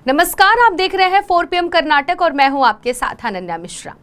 नमस्कार, आप देख रहे हैं 4 PM कर्नाटक और मैं हूं आपके साथ अनन्या मिश्रा।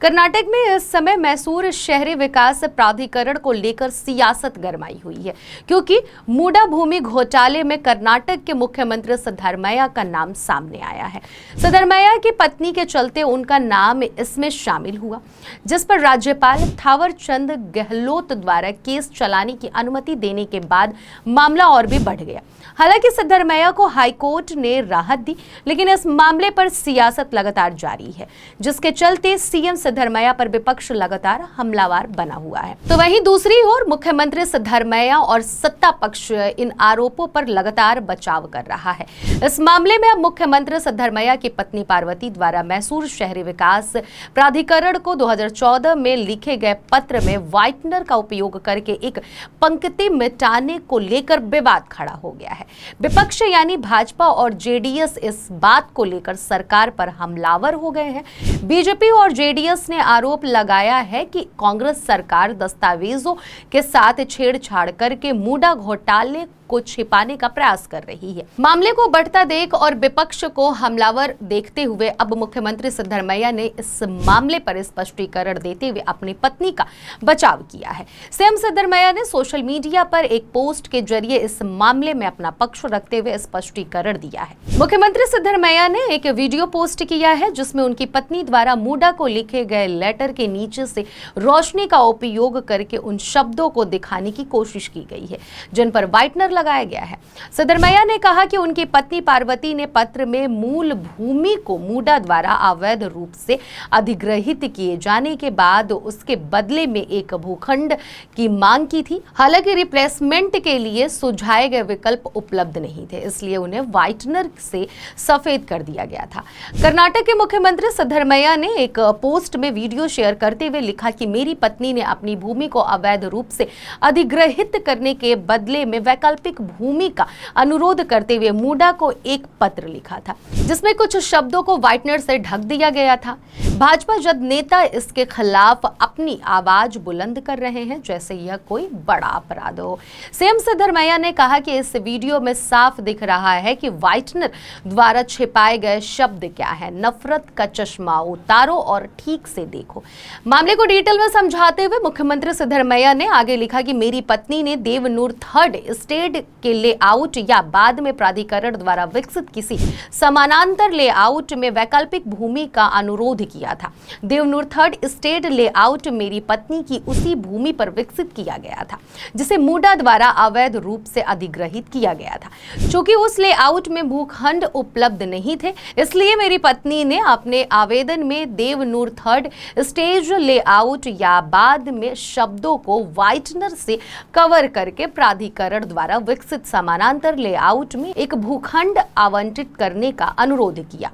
कर्नाटक में इस समय मैसूर शहरी विकास प्राधिकरण को लेकर सियासत गरमाई हुई है, क्योंकि मूडा भूमि घोटाले में कर्नाटक के मुख्यमंत्री सिद्धरमैया का नाम सामने आया है। सिद्धरमैया की पत्नी के चलते उनका नाम इसमें शामिल हुआ, जिस पर राज्यपाल थावरचंद गहलोत द्वारा केस चलाने की अनुमति देने के बाद मामला और भी बढ़ गया। हालांकि सिद्धरमैया को हाईकोर्ट ने राहत दी, लेकिन इस मामले पर सियासत लगातार जारी है, जिसके चलते सीएम सिद्धरमैया पर विपक्ष लगातार हमलावर बना हुआ है। तो वहीं दूसरी ओर मुख्यमंत्री सिद्धरमैया और सत्ता पक्ष इन आरोपों पर लगातार बचाव कर रहा है। इस मामले में अब मुख्यमंत्री सिद्धरमैया की पत्नी पार्वती द्वारा मैसूर शहरी विकास प्राधिकरण को 2014 में लिखे गए पत्र में व्हाइटनर का उपयोग करके एक पंक्ति मिटाने को लेकर विवाद खड़ा हो गया है। विपक्ष यानी भाजपा और जेडीएस इस बात को लेकर सरकार पर हमलावर हो गए हैं। बीजेपी और जेडीएस ने आरोप लगाया है कि कांग्रेस सरकार दस्तावेजों के साथ छेड़छाड़ करके मूडा घोटाले को छिपाने का प्रयास कर रही है। मामले को बढ़ता देख और विपक्ष को हमलावर देखते हुए अब मुख्यमंत्री सिद्धरमैया ने इस मामले पर स्पष्टीकरण देते हुए अपनी पत्नी का बचाव किया है। सीएम सिद्धरमैया ने सोशल मीडिया पर एक पोस्ट के जरिए इस मामले में अपना पक्ष रखते हुए स्पष्टीकरण दिया है। मुख्यमंत्री सिद्धरमैया ने एक वीडियो पोस्ट किया है, जिसमें उनकी पत्नी द्वारा मूडा को लिखे गए लेटर के नीचे से रोशनी का उपयोग करके उन शब्दों को दिखाने की कोशिश की गई है जिन पर व्हाइटनर लगाया गया है। सिद्धरमैया ने कहा कि उनकी पत्नी पार्वती ने पत्र में मूल भूमि को मूडा द्वारा अवैध रूप से अधिग्रहित किए जाने के बाद उसके बदले में एक भूखंड की मांग की थी। हालांकि रिप्लेसमेंट के लिए सुझाए गए विकल्प उपलब्ध नहीं थे, इसलिए उन्हें व्हाइटनर से सफेद कर दिया गया था। कर्नाटक के मुख्यमंत्री सिद्धरमैया ने एक पोस्ट में वीडियो शेयर करते हुए लिखा कि मेरी पत्नी ने अपनी भूमि को अवैध रूप से अधिग्रहित करने के बदले में वैकल्पिक भूमि का अनुरोध करते हुए मूडा को एक पत्र लिखा था, जिसमें कुछ शब्दों को व्हाइटनर से ढक दिया गया था। भाजपा जद नेता इसके खिलाफ अपनी आवाज बुलंद कर रहे हैं जैसे यह कोई बड़ा अपराध हो। सीएम सिद्धरमैया ने कहा कि इस वीडियो में साफ दिख रहा है कि व्हाइटनर द्वारा छिपाए गए शब्द क्या है। नफरत का चश्मा उतारो और ठीक से देखो। मामले को डिटेल में समझाते हुए मुख्यमंत्री सिद्धरमैया ने आगे लिखा कि मेरी पत्नी ने देवनूर थर्ड स्टेट के लेआउट या बाद में प्राधिकरण द्वारा विकसित किसी समानांतर लेआउट में वैकल्पिक भूमि का अनुरोध किया था। देवनूर थर्ड स्टेट लेआउट मेरी पत्नी की उसी भूमि पर विकसित किया गया था जिसे मूडा द्वारा अवैध रूप से अधिग्रहित किया गया था। चूंकि उस लेआउट में भूखंड उपलब्ध नहीं थे, इसलिए मेरी पत्नी ने अपने आवेदन में देवनूर थर्ड स्टेज लेआउट या बाद में शब्दों को व्हाइटनर से कवर करके प्राधिकरण द्वारा विकसित समानांतर लेआउट में एक भूखंड आवंटित करने का अनुरोध किया।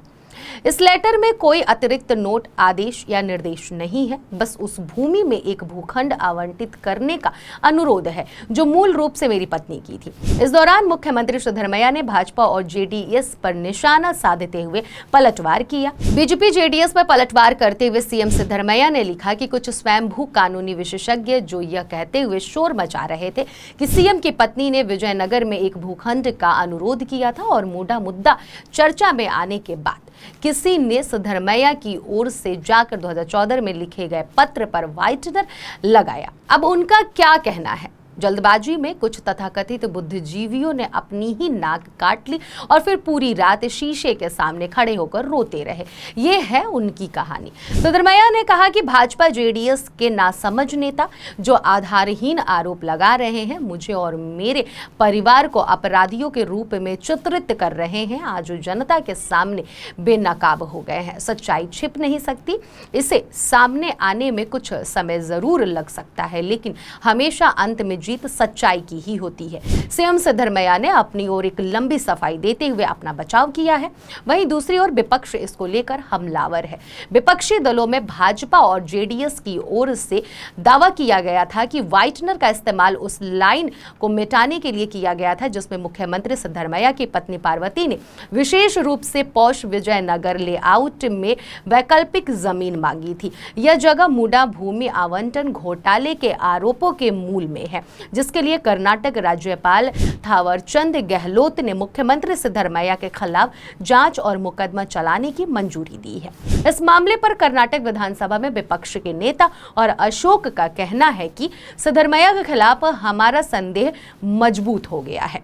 इस लेटर में कोई अतिरिक्त नोट, आदेश या निर्देश नहीं है, बस उस भूमि में एक भूखंड आवंटित करने का अनुरोध है जो मूल रूप से मेरी पत्नी की थी। इस दौरान मुख्यमंत्री सिद्धरमैया ने भाजपा और जेडीएस पर निशाना साधते हुए पलटवार किया। बीजेपी जेडीएस पर पलटवार करते हुए सीएम सिद्धरमैया ने लिखा कि कुछ स्वयंभू कानूनी विशेषज्ञ जो यह कहते हुए शोर मचा रहे थे कि सीएम की पत्नी ने विजयनगर में एक भूखंड का अनुरोध किया था और मूडा मुद्दा चर्चा में आने के बाद किसी ने सिद्धरमैया की ओर से जाकर 2014 में लिखे गए पत्र पर व्हाइटनर लगाया। अब उनका क्या कहना है? जल्दबाजी में कुछ तथाकथित बुद्धिजीवियों ने अपनी ही नाक काट ली और फिर पूरी रात शीशे के सामने खड़े होकर रोते रहे। ये है उनकी कहानी। सिद्धरमैया ने कहा कि भाजपा जेडीएस के नासमझ नेता जो आधारहीन आरोप लगा रहे हैं, मुझे और मेरे परिवार को अपराधियों के रूप में चित्रित कर रहे हैं, आज जनता के सामने बेनकाब हो गए हैं। सच्चाई छिप नहीं सकती, इसे सामने आने में कुछ समय जरूर लग सकता है, लेकिन हमेशा अंत में जीत सच्चाई की ही होती है। सीएम सिद्धरमैया ने अपनी ओर एक लंबी सफाई देते हुए अपना बचाव किया है। वहीं दूसरी ओर विपक्ष इसको लेकर हमलावर है। विपक्षी दलों में भाजपा और जेडीएस की ओर से दावा किया गया था कि व्हाइटनर का इस्तेमाल उस लाइन को मिटाने के लिए किया गया था जिसमें मुख्यमंत्री सिद्धरमैया की पत्नी पार्वती ने विशेष रूप से पौष विजयनगर लेआउट में वैकल्पिक जमीन मांगी थी। यह जगह मूडा भूमि आवंटन घोटाले के आरोपों के मूल में है। जिसके लिए कर्नाटक राज्यपाल थावरचंद गहलोत ने मुख्यमंत्री सिद्धरमैया के खिलाफ जांच और मुकदमा चलाने की मंजूरी दी है। इस मामले पर कर्नाटक विधानसभा में विपक्ष के नेता और अशोक का कहना है कि सिद्धरमैया के खिलाफ हमारा संदेह मजबूत हो गया है,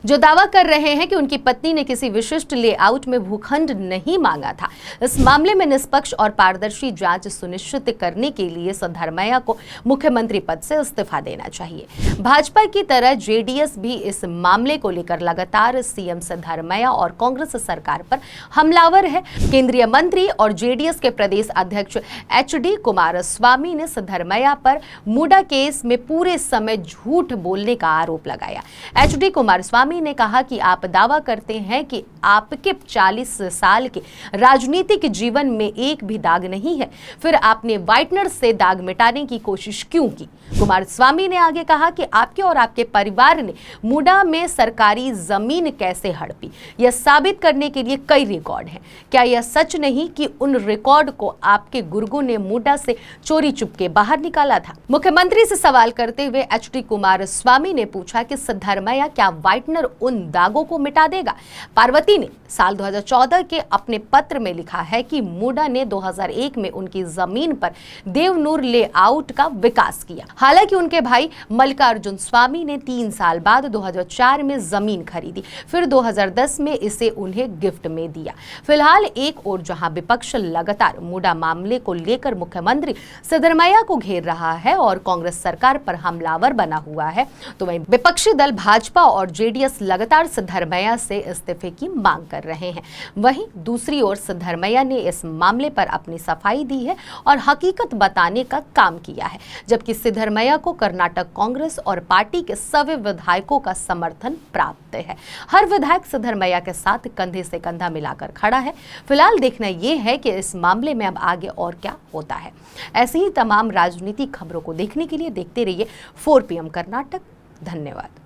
जो दावा कर रहे हैं कि उनकी पत्नी ने किसी विशिष्ट लेआउट में भूखंड नहीं मांगा था। इस मामले में निष्पक्ष और पारदर्शी जांच सुनिश्चित करने के लिए सिद्धरमैया को मुख्यमंत्री पद से इस्तीफा देना चाहिए। भाजपा की तरह जेडीएस भी इस मामले को लेकर लगातार सीएम सिद्धरमैया और कांग्रेस सरकार पर हमलावर है। केंद्रीय मंत्री और जेडीएस के प्रदेश अध्यक्ष एचडी कुमारस्वामी ने सिद्धरमैया पर मुडा केस में पूरे समय झूठ बोलने का आरोप लगाया। एचडी कुमारस्वामी ने कहा कि आप दावा करते हैं कि आपके 40 साल के राजनीतिक जीवन में एक भी दाग नहीं है, फिर आपने व्हाइटनर से दाग मिटाने की कोशिश क्यों की? कुमारस्वामी ने आगे कहा कि आपके और आपके परिवार ने मुडा में सरकारी जमीन कैसे हड़पी, यह साबित करने के लिए कई रिकॉर्ड हैं। क्या यह सच नहीं कि उन रिकॉर्ड को आपके गुर्गों ने मुडा से चोरी चुपके बाहर निकाला था? मुख्यमंत्री से सवाल करते हुए एचडी कुमारस्वामी ने पूछा कि सिद्धरमैया क्या व्हाइटनर उन दागों को मिटा देगा? पार्वती ने साल 2014 के अपने पत्र में लिखा है कि मुडा ने 2001 में उनकी जमीन पर देवनूर लेआउट का विकास किया। हालांकि उनके भाई मल्लिकार्जुन स्वामी ने 3 साल बाद 2004 में जमीन खरीदी, फिर 2010 में इसे उन्हें गिफ्ट में दिया। फिलहाल एक ओर जहां विपक्ष लगातार मुडा मामले को लेकर मुख्यमंत्री सिद्धरमैया को घेर रहा है और कांग्रेस सरकार पर हमलावर बना हुआ है, तो वहीं विपक्षी दल भाजपा और जेडीएस लगातार सिद्धरमैया से इस्तीफे की मांग कर रहे हैं। वहीं दूसरी ओर सिद्धरमैया ने इस मामले पर अपनी सफाई दी है और हकीकत बताने का काम किया है, जबकि सिद्धरमैया को कर्नाटक कांग्रेस और पार्टी के सभी विधायकों का समर्थन प्राप्त है। हर विधायक सिद्धरमैया के साथ कंधे से कंधा मिलाकर खड़ा है। फिलहाल देखना यह है कि इस मामले में अब आगे और क्या होता है। ऐसी ही तमाम राजनीतिक खबरों को देखने के लिए देखते रहिए 4 PM कर्नाटक। धन्यवाद।